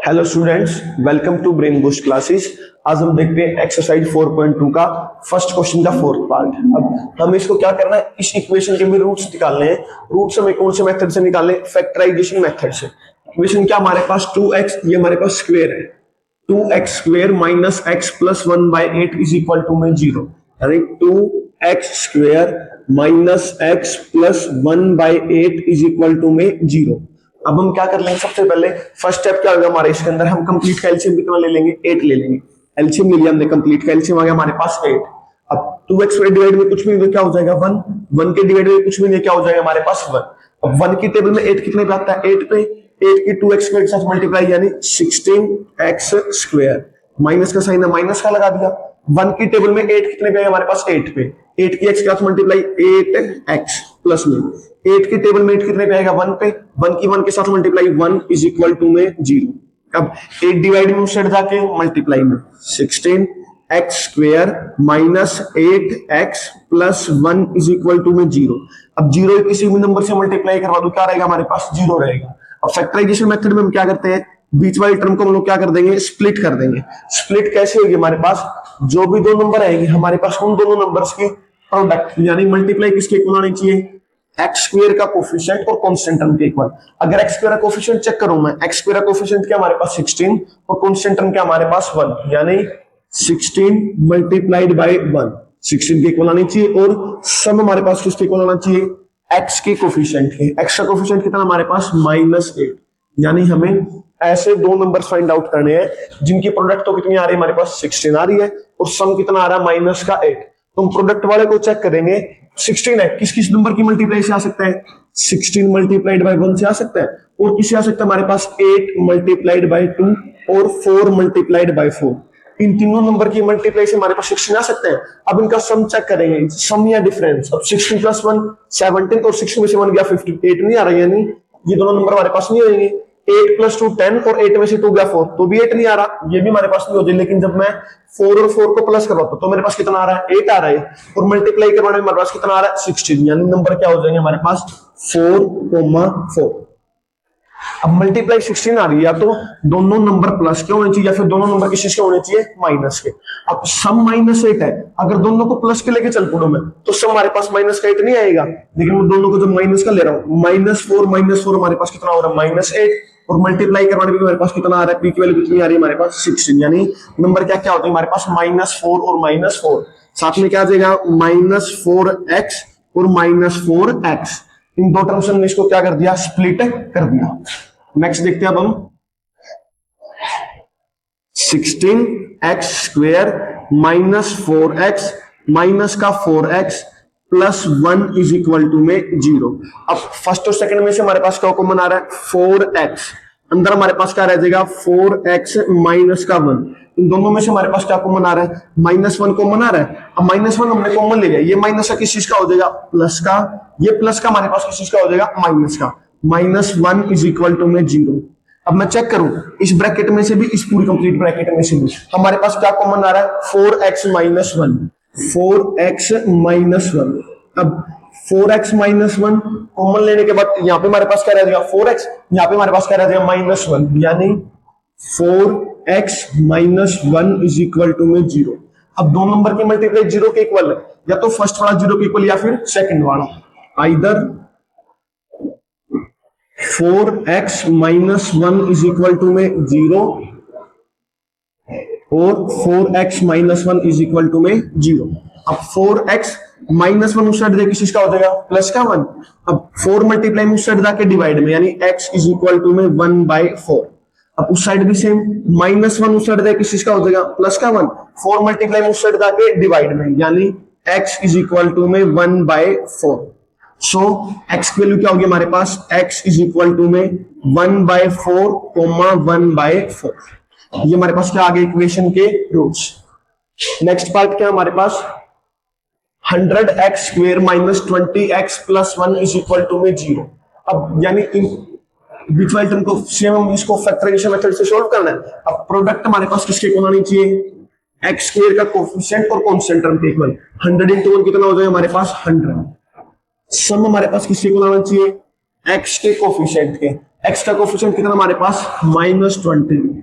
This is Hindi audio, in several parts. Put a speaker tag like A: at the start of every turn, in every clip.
A: Hello students, welcome to brain boost classes. आज हम देखते हैं एक्सरसाइज 4.2 का फर्स्ट क्वेश्चन का फोर्थ पार्ट। अब हमें इसको क्या करना है, इस इक्वेशन के भी रूट्स निकालने हैं। रूट्स हमें कौन से मेथड से निकालने हैं? फैक्टराइजेशन मेथड से। इक्वेशन क्या हमारे पास 2x, ये हमारे पास स्क्वायर है, 2x square minus x plus 1/8 is equal to में 0, यानी 2x square minus x plus 1/8 is equal to में 0। अब हम क्या कर लेंगे, सबसे पहले फर्स्ट स्टेप क्या होगा हमारे इसके अंदर, हम कंप्लीट का एलसीएम कितना ले लेंगे? 8 ले लेंगे। एलसीएम ले लिया हमने, कंप्लीट का एलसीएम आ गया हमारे पास 8। अब 2x डिवाइड में कुछ भी नहीं तो क्या हो जाएगा 1, 1 के डिवाइड में कुछ भी नहीं क्या हो जाएगा हमारे पास 1। अब 1 की टेबल में 8 कितने पे आता है? 8 पे 8 की 2x स्क्वायर के साथ मल्टीप्लाई यानी 16x स्क्वायर, माइनस का साइन है माइनस का लगा दिया। 1 की टेबल में 8 कितने पे है हमारे पास? 8 पे 8 की x के साथ मल्टीप्लाई 8x प्लस में 8 की टेबल में 8 कितने पे आएगा? 1 पे 1 की 1 के साथ मल्टीप्लाई 1 इज इक्वल टू में 0। अब 8 डिवाइड में उस साइड जाके मल्टीप्लाई में 16x square minus 8x plus 1 is equal to में 0। अब 0 किसी भी नंबर से मल्टीप्लाई करवा दो, क्या रहेगा हमारे पास? 0 रहेगा। अब फैक्टराइजेशन मेथड में हम क्या करते हैं, बीच वाली टर्म को हम लोग क्या कर देंगे? स्प्लिट कर देंगे। स्प्लिट कैसे होगी हमारे पास? जो भी दो नंबर आएंगे हमारे पास उन दोनों नंबर्स के प्रोडक्ट यानी मल्टीप्लाई किसके इक्वल आनी चाहिए? एक्स स्क्वायर का कोफिशिएंट और कांस्टेंट टर्म के इक्वल। अगर एक्स स्क्वायर का कोफिशिएंट चेक करूं मैं, एक्स स्क्वायर का कोफिशिएंट क्या हमारे पास 16 और कांस्टेंट टर्म क्या हमारे पास 1, यानी 16 मल्टीप्लाइड बाय 1 16 के इक्वल आनी चाहिए। और सम हमारे पास किसके इक्वल आना चाहिए? एक्स के कोफिशिएंट के। एक्स का कोफिशिएंट कितना हमारे पास? -8, यानी हमें ऐसे दो नंबर्स फाइंड आउट करने हैं जिनकी प्रोडक्ट तो कितनी आ रही है हमारे पास? 16 आ रही है और सम कितना आ रहा है? -8। तो हम प्रोडक्ट वाले को चेक करेंगे। 16 है, किस किस नंबर की मल्टीप्लाई से आ सकता है? 16 मल्टीप्लाइड बाय 1 से आ सकता है। और किससे आ सकता है हमारे पास? 8 मल्टीप्लाइड बाय 2 और 4 मल्टीप्लाइड बाय 4। इन तीनों नंबर की मल्टीप्लाई से हमारे पास 16 आ सकते हैं। अब इनका सम चेक करेंगे, सम या डिफरेंस। अब 16 प्लस 1 17 और 16 में से 1 गया 58 नहीं आ रहा, यानी ये दोनों नंबर हमारे पास नहीं होंगे। 8 प्लस 2 10 और 8 में से 2 गया 4, तो भी 8 नहीं आ रहा, ये भी हमारे पास नहीं हो जाए। लेकिन जब मैं 4 और 4 को प्लस करवाता हूं तो मेरे पास कितना आ रहा है? 8 आ रहा है। और मल्टीप्लाई करवाने में हमारे पास कितना आ रहा है? 16, यानी नंबर क्या हो जाएंगे हमारे पास? 4,4। अब मल्टीप्लाई 16 आ रही है, या तो दोनों नंबर प्लस के होने चाहिए या फिर दोनों नंबर किस के होने चाहिए? माइनस के। अब सम -8 है, अगर दोनों को प्लस के लेके चल पड़ो मैं तो सम हमारे पास -8 नहीं आएगा। लेकिन मैं दोनों को जब माइनस का ले रहा हूं, -4 हमारे पास कितना हो रहा है? -8। और मल्टीप्लाई करवाने पे हमारे पास कितना आ रहा है? पी की वैल्यू कितनी आ रही है हमारे पास? 16, यानी नंबर क्या क्या होता है हमारे पास? -4 और -4। साथ में क्या आ जाएगा? -4x और -4x। इन दो टर्म्स हमने इसको क्या कर दिया? स्प्लिट कर दिया। नेक्स्ट देखते हैं अब हम 16x square minus 4x minus का 4x plus 1 is equal to में 0। अब फर्स्ट और सेकंड में से हमारे पास क्या कॉमन आ रहा है? 4x। अंदर हमारे पास क्या रह जाएगा? 4x माइनस का 1। इन दोनों में से हमारे पास क्या कॉमन आ रहा है? -1 कॉमन आ रहा है। अब -1 हमने कॉमन ले लिया, ये माइनस का किस चीज का हो जाएगा? प्लस का। ये प्लस का हमारे पास किस चीज का हो जाएगा? माइनस का। -1 इज इक्वल टू में 0। अब मैं चेक करूं इस ब्रैकेट में से भी, इस पूरी कंप्लीट ब्रैकेट में से भी हमारे पास क्या कॉमन आ रहा है? 4x minus 1, 4x minus 1। अब 4x माइनस 1 कॉमन लेने के बाद यहाँ पे हमारे पास क्या रह जाएगा? 4x। यहाँ पे हमारे पास क्या रह जाएगा? -1, यानी 4x minus 1 is equal to में 0। अब दो नंबर की मल्टीप्लाई 0 के इक्वल है, या तो फर्स्ट वाला 0 के इक्वल या फिर सेकंड वाला। Either 4x minus 1 is equal to में 0 और 4x minus 1 is equal to में 0। अब 4x माइनस 1 उस साइड देखिए किसका हो जाएगा? प्लस का 1। अब 4 मल्टीप्लाई में उस साइड जाके डिवाइड में, यानी x इज इक्वल टू में 1/4। अब उस साइड भी सेम, -1 उस साइड देखिए किसका हो जाएगा? प्लस का 1। 4 मल्टीप्लाई में उस साइड जाके डिवाइड में, यानी x इज इक्वल टू में 1/4। सो x की वैल्यू क्या होगी हमारे पास? x इज इक्वल टू में 1/4, 1/4। ये हमारे पास क्या आ गया इक्वेशन के रूट्स। नेक्स्ट पार्ट क्या हमारे पास? 100x square minus 20x plus 1 is equal to में 0। अब यानी बीच वाले टर्म को सेम हम इसको फैक्टराइजेशन मेथड से सॉल्व करना है। अब प्रोडक्ट हमारे पास किसके इक्वल आनी चाहिए? x स्क्वायर का कोफिशिएंट और कांस्टेंट टर्म के इक्वल। 100 into 1 कितना हो जाएगा हमारे पास? 100। सम हमारे पास किसके इक्वल आना चाहिए, x के कोफिशिएंट के। x का कोफिशिएंट कितना हमारे पास -20।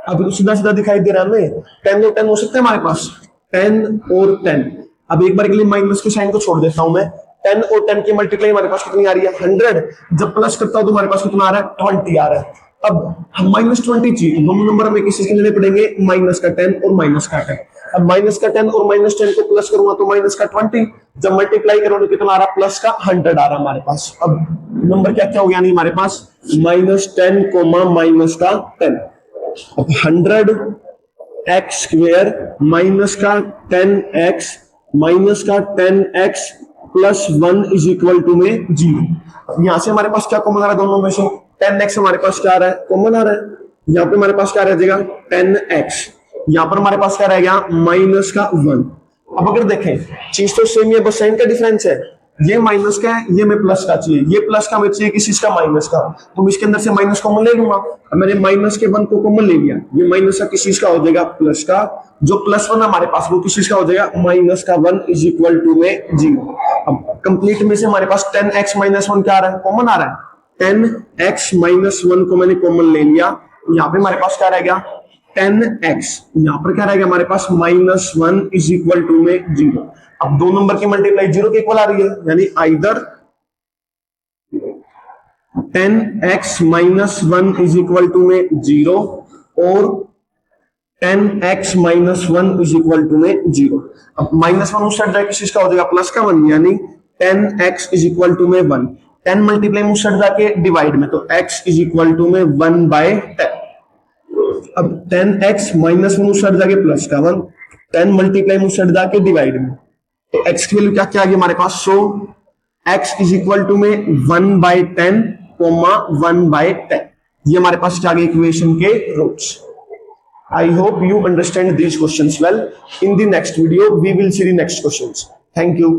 A: अब तो सीधा सीधा दिखाई दे रहा है हमें, 10 और 10 हो सकते हैं हमारे पास, 10 और 10। अब एक बार के लिए माइनस के साइन को छोड़ देता हूं मैं, 10 और 10 की मल्टीप्लाई हमारे पास कितनी आ रही है 100। जब प्लस करता हूं तो हमारे पास कितना आ रहा है 20 आ रहा है। अब हम -20 चाहिए, दोनों नंबर हमें किसी के लेने पड़ेंगे, माइनस का 10 और माइनस का 10। अब माइनस का 10 और माइनस 10 को प्लस करूंगा तो माइनस का 20, जब मल्टीप्लाई करोगे कितना आ रहा प्लस का 100 आ रहा हमारे पास। अब नंबर क्या क्या हो गया नहीं हमारे पास, -10 कोमा माइनस का 10। अब 100x स्क्वेयर माइनस का 10x माइनस का 10x plus 1 is equal to में 0। अब यहां से हमारे पास क्या कॉमन आ रहा है दोनों में से, 10x हमारे पास क्या आ रहा है कॉमन आ रहा है। यहाँ पे हमारे पास क्या रह जाएगा 10x, यहाँ पर हमारे पास क्या रह गया माइनस का 1। अब अगर देखें चीज तो सेम है, बस साइन का डिफरेंस है, ये माइनस का है, ये मैं प्लस का चाहिए, ये प्लस का मैं चाहिए किस चीज का माइनस का, तो मैं इसके अंदर से माइनस कॉमन ले लूंगा। अब मैंने माइनस के 1 को कॉमन ले लिया, ये माइनस का किस चीज का हो जाएगा प्लस का, जो प्लस 1 हमारे पास वो किस चीज का हो जाएगा माइनस का 1 इज इक्वल टू में 0। अब कंप्लीट में से हमारे पास 10x माइनस 1 क्या आ रहा है कॉमन आ रहा है, 10x माइनस 1 को मैंने कॉमन ले लिया, यहाँ पे हमारे पास क्या रह गया 10x, यहाँ पर क्या रहेगा हमारे पास -1 इज इक्वल टू में 0। अब दो नंबर की मल्टीप्लाई 0 के इक्वल आ रही है, यानी either 10x minus 1 is equal to में 0 और 10x minus 1 is equal to में 0। अब -1 उस साइड जाके किस चीज का हो जाएगा प्लस का 1, यानी 10x इज इक्वल टू में 1। 10 मल्टीप्लाई उस साइड जाके डिवाइड में, तो x इज इक्वल टू में 1/10। अब 10x माइनस 1 उस साइड जाके प्लस का 1, 10 मल्टीप्लाई उस साइड जाके डिवाइड में, तो x की वैल्यू क्या क्या आ गई हमारे पास, सो x इज इक्वल टू में 1/10 कोमा 1/10। ये हमारे पास क्या आ गए इक्वेशन के roots. I hope you understand these questions well. In the next video, we will see the next questions. Thank you.